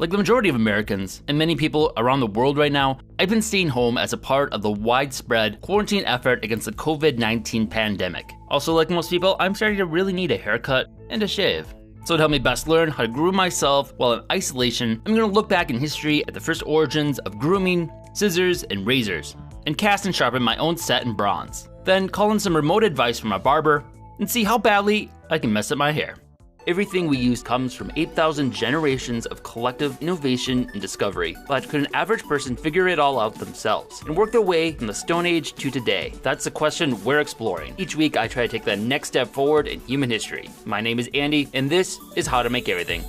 Like the majority of Americans, and many people around the world right now, I've been staying home as a part of the widespread quarantine effort against the COVID-19 pandemic. Also, like most people, I'm starting to really need a haircut and a shave. So to help me best learn how to groom myself while in isolation, I'm going to look back in history at the first origins of grooming, scissors, and razors, and cast and sharpen my own set in bronze. Then call in some remote advice from my barber, and see how badly I can mess up my hair. Everything we use comes from 8,000 generations of collective innovation and discovery, but could an average person figure it all out themselves and work their way from the Stone Age to today? That's the question we're exploring. Each week I try to take that next step forward in human history. My name is Andy, and this is How to Make Everything.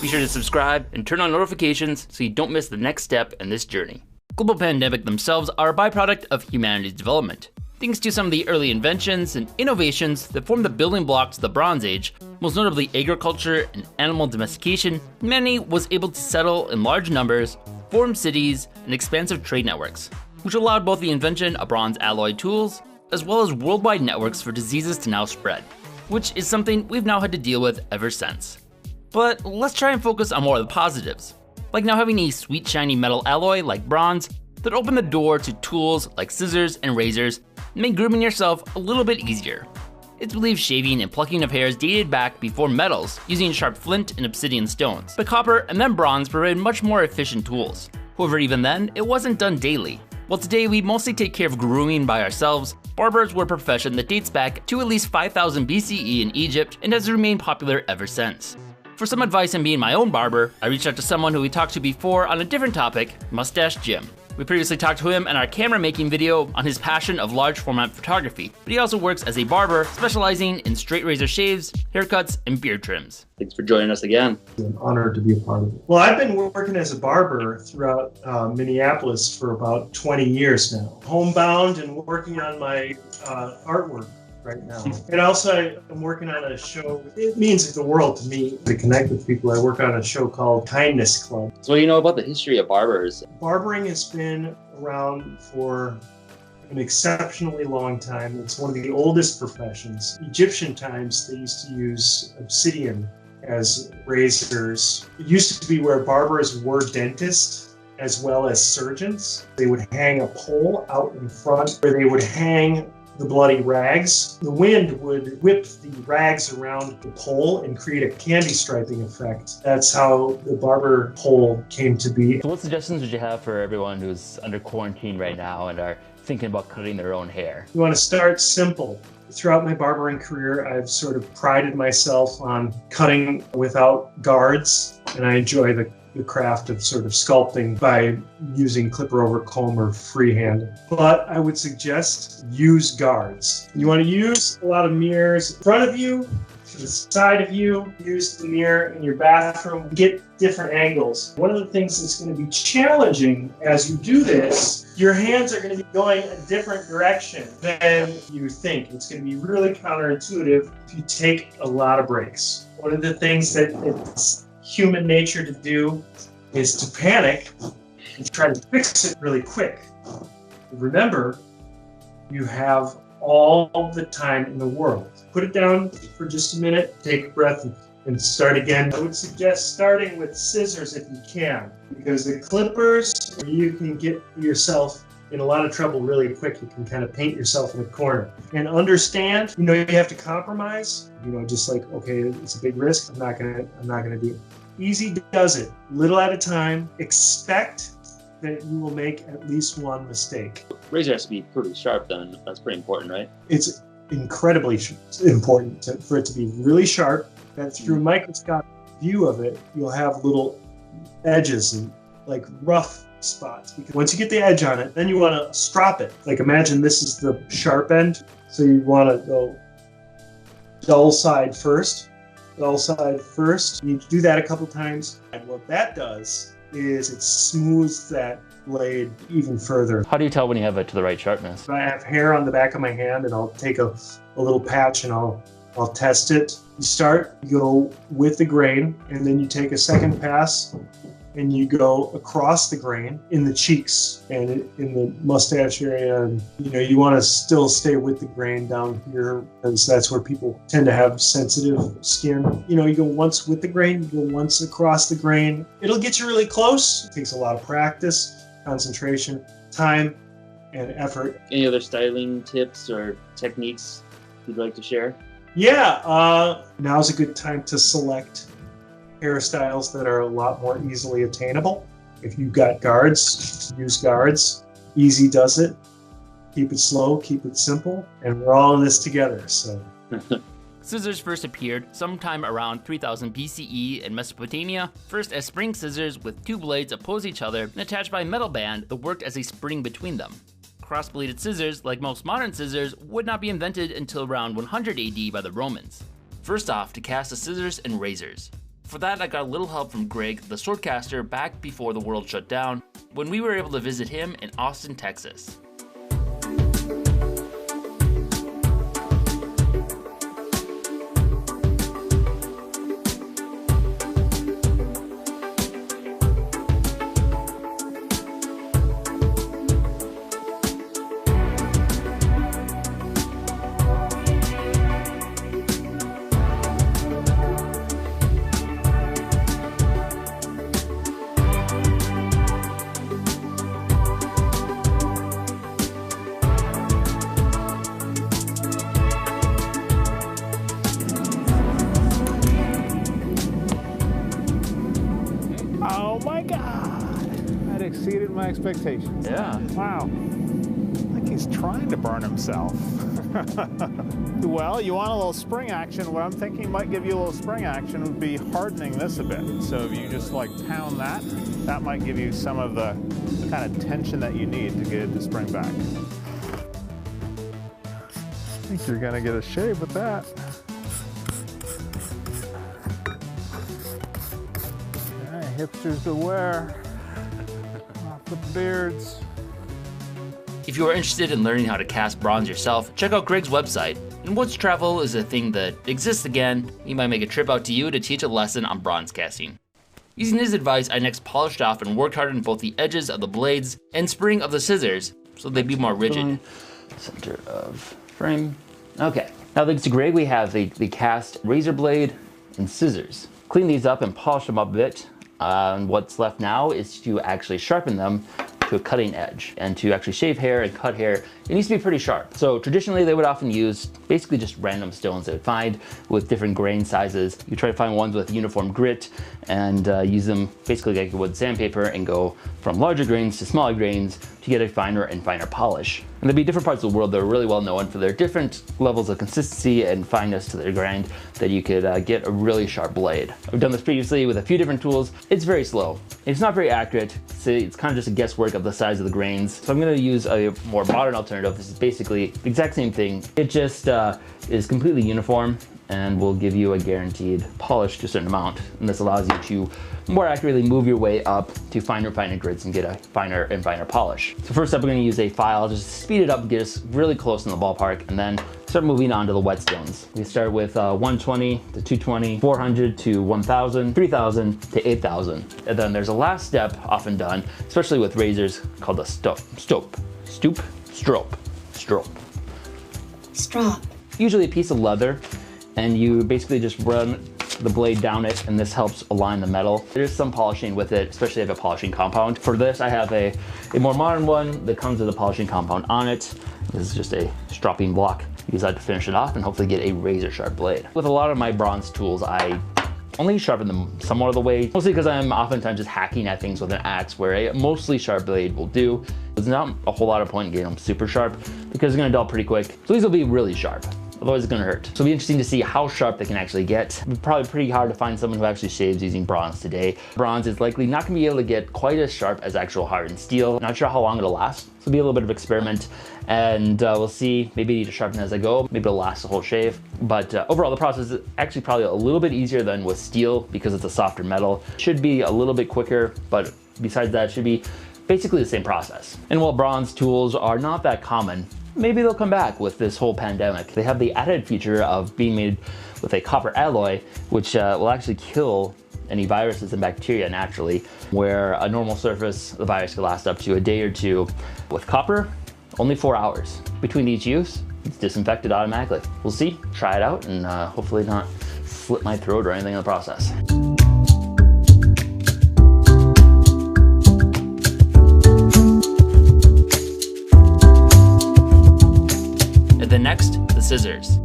Be sure to subscribe and turn on notifications so you don't miss the next step in this journey. Global pandemics themselves are a byproduct of humanity's development. Thanks to some of the early inventions and innovations that formed the building blocks of the Bronze Age, most notably agriculture and animal domestication, humanity was able to settle in large numbers, form cities, and expansive trade networks, which allowed both the invention of bronze alloy tools, as well as worldwide networks for diseases to now spread, which is something we've now had to deal with ever since. But let's try and focus on more of the positives, like now having a sweet shiny metal alloy like bronze that open the door to tools like scissors and razors and make grooming yourself a little bit easier. It's believed shaving and plucking of hairs dated back before metals, using sharp flint and obsidian stones, but copper and then bronze provided much more efficient tools. However, even then, it wasn't done daily. While today we mostly take care of grooming by ourselves, barbers were a profession that dates back to at least 5000 BCE in Egypt and has remained popular ever since. For some advice on being my own barber, I reached out to someone who we talked to before on a different topic, Mustache Jim. We previously talked to him in our camera making video on his passion of large format photography, but he also works as a barber specializing in straight razor shaves, haircuts, and beard trims. Thanks for joining us again. It's an honor to be a part of it. Well, I've been working as a barber throughout Minneapolis for about 20 years now. Homebound and working on my artwork right now. And also I'm working on a show. It means the world to me to connect with people. I work on a show called Kindness Club. So what do you know about the history of barbers? Barbering has been around for an exceptionally long time. It's one of the oldest professions. Egyptian times, they used to use obsidian as razors. It used to be where barbers were dentists as well as surgeons. They would hang a pole out in front where they would hang the bloody rags. The wind would whip the rags around the pole and create a candy striping effect. That's how the barber pole came to be. So what suggestions would you have for everyone who's under quarantine right now and are thinking about cutting their own hair? You want to start simple. Throughout my barbering career, I've sort of prided myself on cutting without guards, and I enjoy the craft of sort of sculpting by using clipper over comb or freehand. But I would suggest use guards. You want to use a lot of mirrors in front of you, to the side of you. Use the mirror in your bathroom. Get different angles. One of the things that's going to be challenging as you do this, your hands are going to be going a different direction than you think. It's going to be really counterintuitive if you take a lot of breaks. One of the things that it's human nature to do is to panic and try to fix it really quick. Remember, you have all the time in the world. Put it down for just a minute, take a breath, and start again. I would suggest starting with scissors if you can, because the clippers, you can get yourself in a lot of trouble really quick. You can kind of paint yourself in a corner. And understand, you have to compromise. Just like, okay, it's a big risk. I'm not gonna do it. Easy does it, little at a time. Expect that you will make at least one mistake. Razor has to be pretty sharp then. That's pretty important, right? It's incredibly important for it to be really sharp. That through a microscopic view of it, you'll have little edges and like rough spots. Because once you get the edge on it, then you want to strop it. Like imagine this is the sharp end. So you want to go dull side first. Dull side first. You do that a couple times. And what that does is it smooths that blade even further. How do you tell when you have it to the right sharpness? I have hair on the back of my hand and I'll take a little patch and I'll I'll test it. You start, you go with the grain, and then you take a second pass and you go across the grain in the cheeks and in the mustache area. And, you want to still stay with the grain down here because that's where people tend to have sensitive skin. You go once with the grain, you go once across the grain. It'll get you really close. It takes a lot of practice, concentration, time, and effort. Any other styling tips or techniques you'd like to share? Yeah, now's a good time to select hairstyles that are a lot more easily attainable. If you've got guards, use guards. Easy does it. Keep it slow, keep it simple, and we're all in this together. So. Scissors first appeared sometime around 3000 BCE in Mesopotamia, first as spring scissors with two blades opposed each other and attached by a metal band that worked as a spring between them. Cross-bladed scissors, like most modern scissors, would not be invented until around 100 AD by the Romans. First off, to cast the scissors and razors. For that, I got a little help from Greg, the swordcaster, back before the world shut down, when we were able to visit him in Austin, Texas. Oh my God, that exceeded my expectations. Yeah. Wow, like he's trying to burn himself. Well, you want a little spring action. What I'm thinking might give you a little spring action would be hardening this a bit. So if you just like pound that, that might give you some of the kind of tension that you need to get it to spring back. I think you're gonna get a shave with that. Hipsters beware. Off the beards. If you are interested in learning how to cast bronze yourself, check out Greg's website. And once travel is a thing that exists again, he might make a trip out to you to teach a lesson on bronze casting. Using his advice, I next polished off and worked hard on both the edges of the blades and spring of the scissors so they'd be more rigid. Center of frame. Okay, now thanks to Greg, we have the cast razor blade and scissors. Clean these up and polish them up a bit. And what's left now is to actually sharpen them to a cutting edge. And to actually shave hair and cut hair, it needs to be pretty sharp. So traditionally they would often use basically just random stones they would find with different grain sizes. You try to find ones with uniform grit and use them basically like you would sandpaper and go from larger grains to smaller grains to get a finer and finer polish. And there'd be different parts of the world that are really well known for their different levels of consistency and fineness to their grind that you could get a really sharp blade. I've done this previously with a few different tools. It's very slow. It's not very accurate. So it's kind of just a guesswork of the size of the grains. So I'm gonna use a more modern alternative. This is basically the exact same thing. It just is completely uniform and will give you a guaranteed polish to a certain amount. And this allows you to more accurately move your way up to finer grits and get a finer and finer polish. So first up, we're gonna use a file, just speed it up, get us really close in the ballpark, and then start moving on to the whetstones. We start with 120 to 220, 400 to 1000, 3000 to 8000. And then there's a last step often done, especially with razors, called a strope. Usually a piece of leather, and you basically just run the blade down it, and this helps align the metal. There's some polishing with it, especially if I have a polishing compound. For this, I have a more modern one that comes with a polishing compound on it. This is just a stropping block. Use that to finish it off and hopefully get a razor sharp blade. With a lot of my bronze tools, I only sharpen them somewhat of the way, mostly because I'm oftentimes just hacking at things with an axe, where a mostly sharp blade will do. There's not a whole lot of point in getting them super sharp because it's gonna dull pretty quick. So these will be really sharp. Otherwise it's gonna hurt. So it'll be interesting to see how sharp they can actually get. It's probably pretty hard to find someone who actually shaves using bronze today. Bronze is likely not gonna be able to get quite as sharp as actual hardened steel. Not sure how long it'll last. So it'll be a little bit of experiment, and we'll see. Maybe I need to sharpen as I go. Maybe it'll last the whole shave. But overall, the process is actually probably a little bit easier than with steel because it's a softer metal. Should be a little bit quicker, but besides that, it should be basically the same process. And while bronze tools are not that common, maybe they'll come back with this whole pandemic. They have the added feature of being made with a copper alloy, which will actually kill any viruses and bacteria naturally, where a normal surface, the virus could last up to a day or two. With copper, only 4 hours. Between each use, it's disinfected automatically. We'll see, try it out, and hopefully not slit my throat or anything in the process. And then next, the scissors.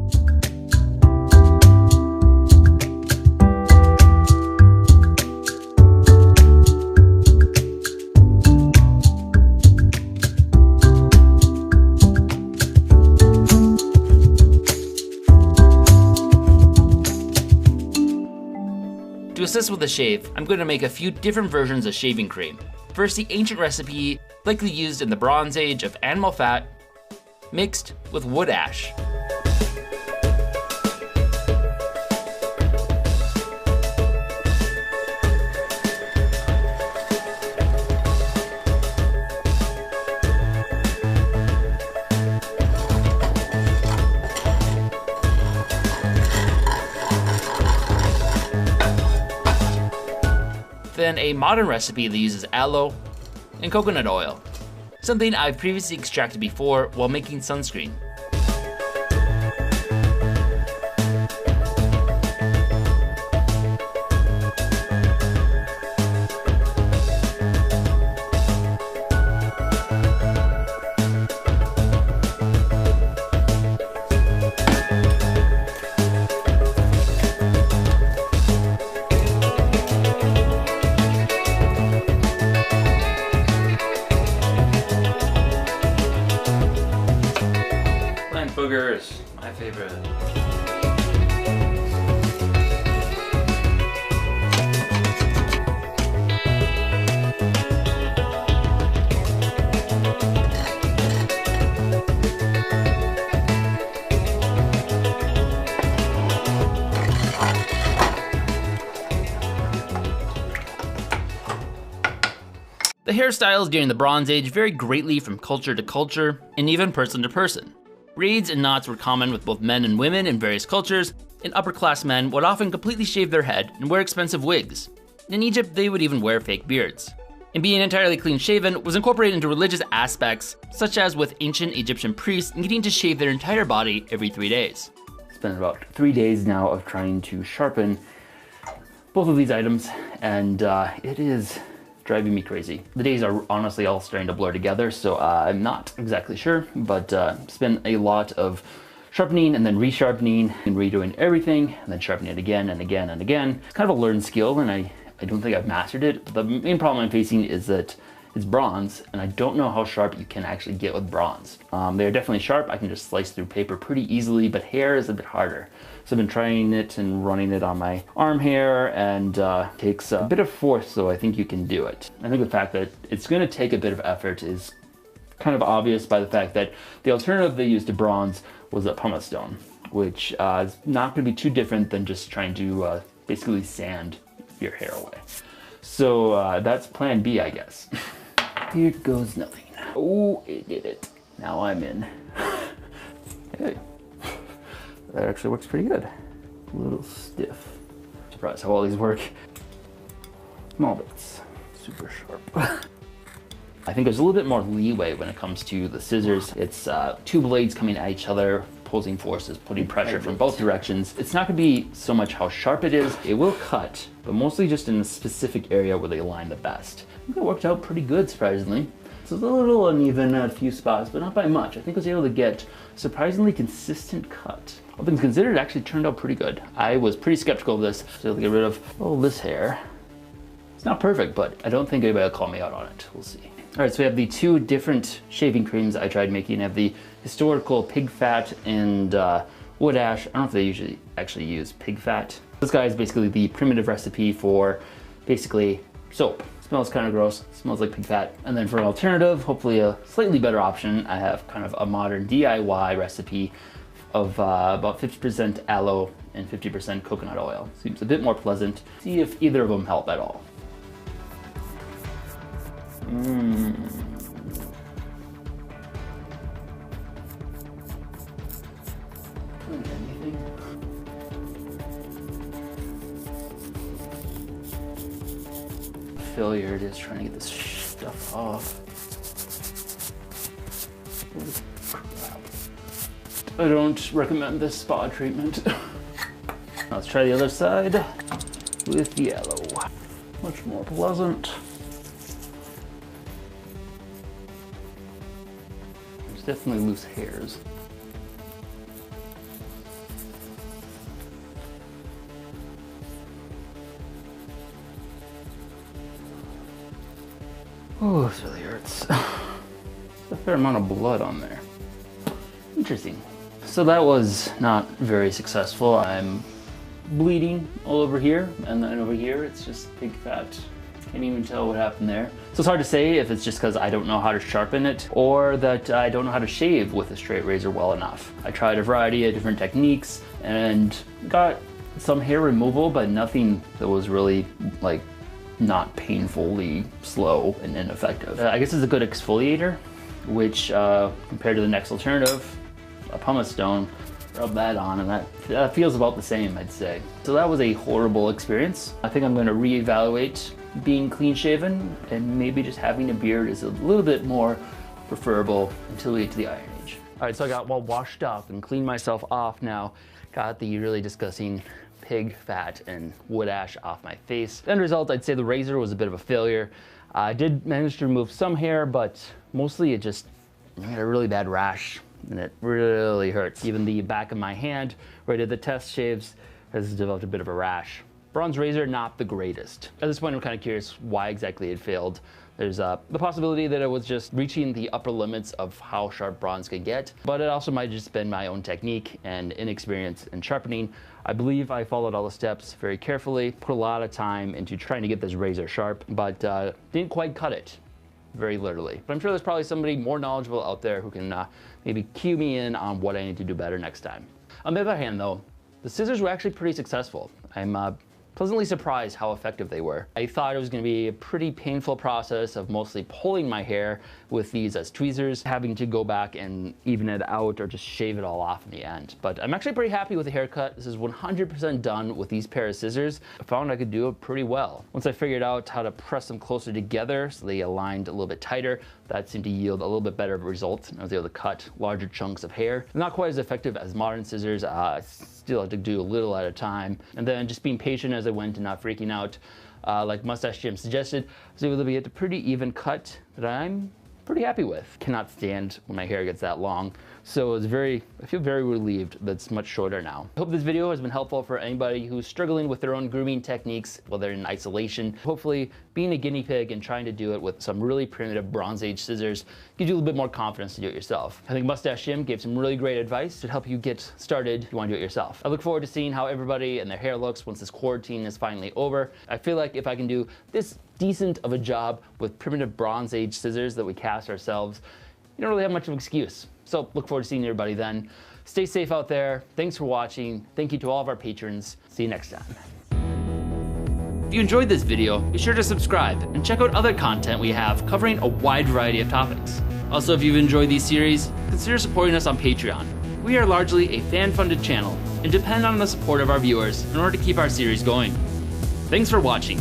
To assist with the shave, I'm going to make a few different versions of shaving cream. First, the ancient recipe, likely used in the Bronze Age, of animal fat mixed with wood ash. Then a modern recipe that uses aloe and coconut oil, something I've previously extracted before while making sunscreen. Boogers, my favorite. The hairstyles during the Bronze Age varied greatly from culture to culture, and even person to person. Braids and knots were common with both men and women in various cultures, and upper-class men would often completely shave their head and wear expensive wigs. In Egypt, they would even wear fake beards. And being entirely clean-shaven was incorporated into religious aspects, such as with ancient Egyptian priests needing to shave their entire body every 3 days. It's been about 3 days now of trying to sharpen both of these items, and it is driving me crazy. The days are honestly all starting to blur together, so I'm not exactly sure, but it's been a lot of sharpening and then resharpening and redoing everything and then sharpening it again and again and again. It's kind of a learned skill, and I don't think I've mastered it. The main problem I'm facing is that it's bronze, and I don't know how sharp you can actually get with bronze. They're definitely sharp. I can just slice through paper pretty easily, but hair is a bit harder. So I've been trying it and running it on my arm hair, and takes a bit of force, so I think you can do it. I think the fact that it's gonna take a bit of effort is kind of obvious by the fact that the alternative they used to bronze was a pumice stone, which is not gonna be too different than just trying to basically sand your hair away. So that's plan B, I guess. Here goes nothing. Oh, it did it. Now I'm in. Hey. That actually works pretty good. A little stiff. Surprised how all these work. Small bits. Super sharp. I think there's a little bit more leeway when it comes to the scissors. It's two blades coming at each other, opposing forces, putting pressure from both directions. It's not gonna be so much how sharp it is. It will cut, but mostly just in a specific area where they align the best. I think it worked out pretty good, surprisingly. It's a little uneven at a few spots, but not by much. I think I was able to get a surprisingly consistent cut. All things considered, it actually turned out pretty good. I was pretty skeptical of this, so to get rid of all this hair. It's not perfect, but I don't think anybody will call me out on it. We'll see. All right, so we have the two different shaving creams I tried making. I have the historical pig fat and wood ash. I don't know if they usually actually use pig fat. This guy is basically the primitive recipe for basically soap. Smells kind of gross, smells like pig fat. And then for an alternative, hopefully a slightly better option, I have kind of a modern DIY recipe of about 50% aloe and 50% coconut oil. Seems a bit more pleasant. See if either of them help at all. failure it is trying to get this stuff off. Holy crap. I don't recommend this spa treatment. Let's try the other side with yellow. Much more pleasant. There's definitely loose hairs. Oh, this really hurts. There's a fair amount of blood on there. Interesting. So that was not very successful. I'm bleeding all over here, and then over here it's just pig fat. Can't even tell what happened there. So it's hard to say if it's just because I don't know how to sharpen it or that I don't know how to shave with a straight razor well enough. I tried a variety of different techniques and got some hair removal, but nothing that was really like not painfully slow and ineffective. I guess it's a good exfoliator, which compared to the next alternative, a pumice stone, rub that on and that feels about the same, I'd say. So that was a horrible experience. I think I'm going to reevaluate being clean shaven, and maybe just having a beard is a little bit more preferable until we get to the Iron Age. All right, so I got well washed up and cleaned myself off now. Got the really disgusting pig fat and wood ash off my face. End result, I'd say the razor was a bit of a failure. I did manage to remove some hair, but mostly it just made a really bad rash and it really hurts. Even the back of my hand where I did the test shaves has developed a bit of a rash. Bronze razor, not the greatest. At this point, I'm kind of curious why exactly it failed. There's the possibility that it was just reaching the upper limits of how sharp bronze can get, but it also might have just been my own technique and inexperience in sharpening. I believe I followed all the steps very carefully, put a lot of time into trying to get this razor sharp, but didn't quite cut it, very literally. But I'm sure there's probably somebody more knowledgeable out there who can maybe cue me in on what I need to do better next time. On the other hand though, the scissors were actually pretty successful. I'm pleasantly surprised how effective they were. I thought it was going to be a pretty painful process of mostly pulling my hair with these as tweezers, having to go back and even it out or just shave it all off in the end. But I'm actually pretty happy with the haircut. This is 100% done with these pair of scissors. I found I could do it pretty well. Once I figured out how to press them closer together so they aligned a little bit tighter, that seemed to yield a little bit better result. I was able to cut larger chunks of hair. Not quite as effective as modern scissors. Still had to do a little at a time. And then just being patient as I went and not freaking out. Like Mustache Jim suggested, I was able to get a pretty even cut that I'm pretty happy with. Cannot stand when my hair gets that long. So I feel very relieved that it's much shorter now. I hope this video has been helpful for anybody who's struggling with their own grooming techniques while they're in isolation. Hopefully being a guinea pig and trying to do it with some really primitive Bronze Age scissors gives you a little bit more confidence to do it yourself. I think Mustache Jim gave some really great advice to help you get started if you want to do it yourself. I look forward to seeing how everybody and their hair looks once this quarantine is finally over. I feel like if I can do this decent of a job with primitive Bronze Age scissors that we cast ourselves, you don't really have much of an excuse. So look forward to seeing everybody then. Stay safe out there. Thanks for watching. Thank you to all of our patrons. See you next time. If you enjoyed this video, be sure to subscribe and check out other content we have covering a wide variety of topics. Also, if you've enjoyed these series, consider supporting us on Patreon. We are largely a fan-funded channel and depend on the support of our viewers in order to keep our series going. Thanks for watching.